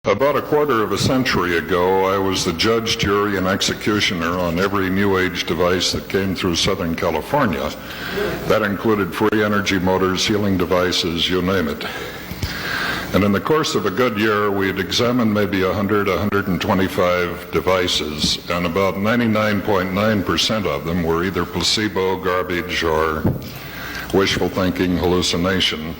About a quarter of a century ago, I was the judge, jury, and executioner on every New Age device that came through Southern California. That included free energy motors, healing devices, you name it. And in the course of a good year, we had examined maybe 125 devices, and about 99.9% of them were either placebo, garbage, or wishful thinking, hallucination.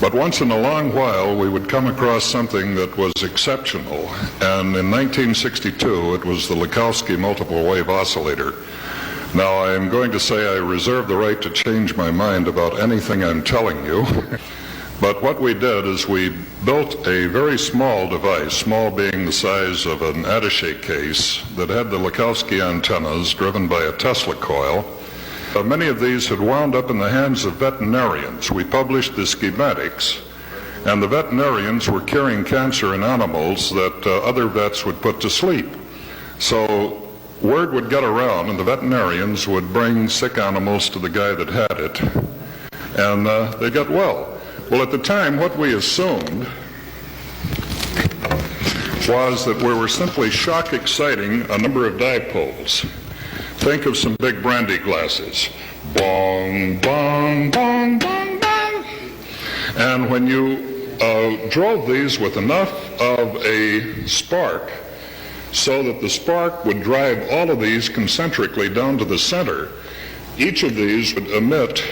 But once in a long while, we would come across something that was exceptional. And in 1962, it was the Lakowski multiple wave oscillator. Now, I am going to say I reserve the right to change my mind about anything I'm telling you. But what we did is we built a very small device, small being the size of an attaché case, that had the Lakowski antennas driven by a Tesla coil. Many of these had wound up in the hands of veterinarians. We published the schematics, and the veterinarians were curing cancer in animals that other vets would put to sleep. So word would get around, and the veterinarians would bring sick animals to the guy that had it, and they got well. Well, at the time, what we assumed was that we were simply shock exciting a number of dipoles. Think of some big brandy glasses. Bong, bong, bong, bong, bong. And when you drove these with enough of a spark so that the spark would drive all of these concentrically down to the center, each of these would emit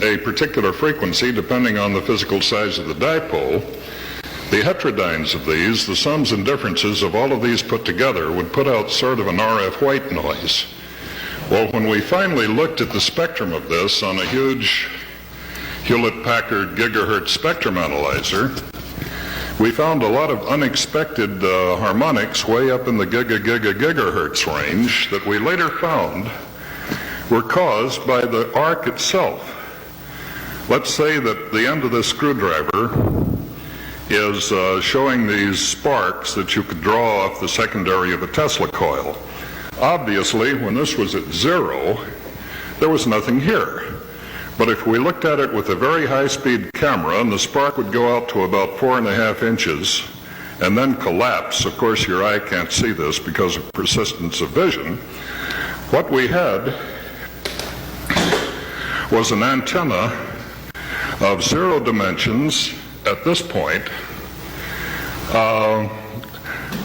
a particular frequency depending on the physical size of the dipole. The heterodynes of these, the sums and differences of all of these put together, would put out sort of an RF white noise. Well, when we finally looked at the spectrum of this on a huge Hewlett-Packard gigahertz spectrum analyzer, we found a lot of unexpected harmonics way up in the gigahertz range that we later found were caused by the arc itself. Let's say that the end of this screwdriver is showing these sparks that you could draw off the secondary of a Tesla coil. Obviously, when this was at zero, there was nothing here. But if we looked at it with a very high-speed camera, and the spark would go out to about 4.5 inches and then collapse, of course your eye can't see this because of persistence of vision, what we had was an antenna of 0 dimensions at this point,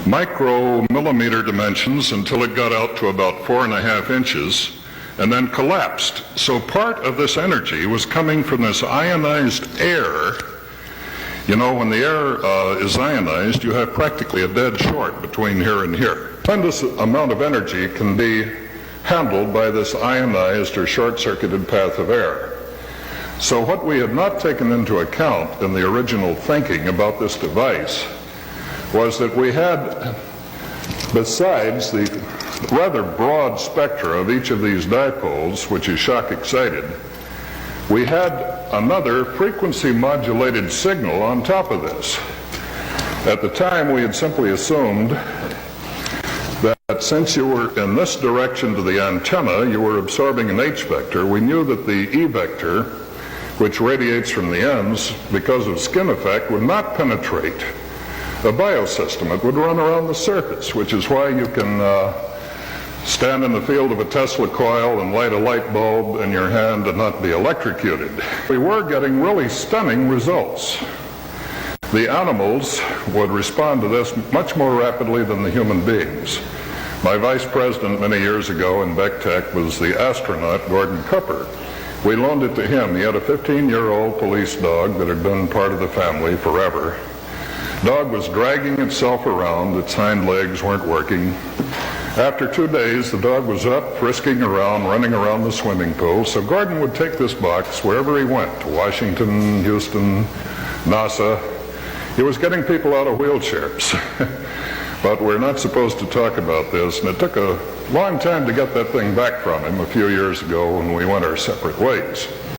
micromillimeter dimensions until it got out to about 4.5 inches, and then collapsed. So part of this energy was coming from this ionized air. You know, when the air is ionized, you have practically a dead short between here and here. A tremendous amount of energy can be handled by this ionized or short-circuited path of air. So what we had not taken into account in the original thinking about this device was that we had, besides the rather broad spectra of each of these dipoles, which is shock excited, we had another frequency modulated signal on top of this. At the time, we had simply assumed that since you were in this direction to the antenna, you were absorbing an H vector. We knew that the E vector, which radiates from the ends because of skin effect, would not penetrate a biosystem. It would run around the surface, which is why you can stand in the field of a Tesla coil and light a light bulb in your hand and not be electrocuted. We were getting really stunning results. The animals would respond to this much more rapidly than the human beings. My vice president many years ago in BECTEC was the astronaut Gordon Cooper. We loaned it to him. He had a 15-year-old police dog that had been part of the family forever. Dog was dragging itself around. Its hind legs weren't working. After 2 days, the dog was up, frisking around, running around the swimming pool. So Gordon would take this box wherever he went, to Washington, Houston, NASA. He was getting people out of wheelchairs. But we're not supposed to talk about this, and it took a long time to get that thing back from him a few years ago when we went our separate ways.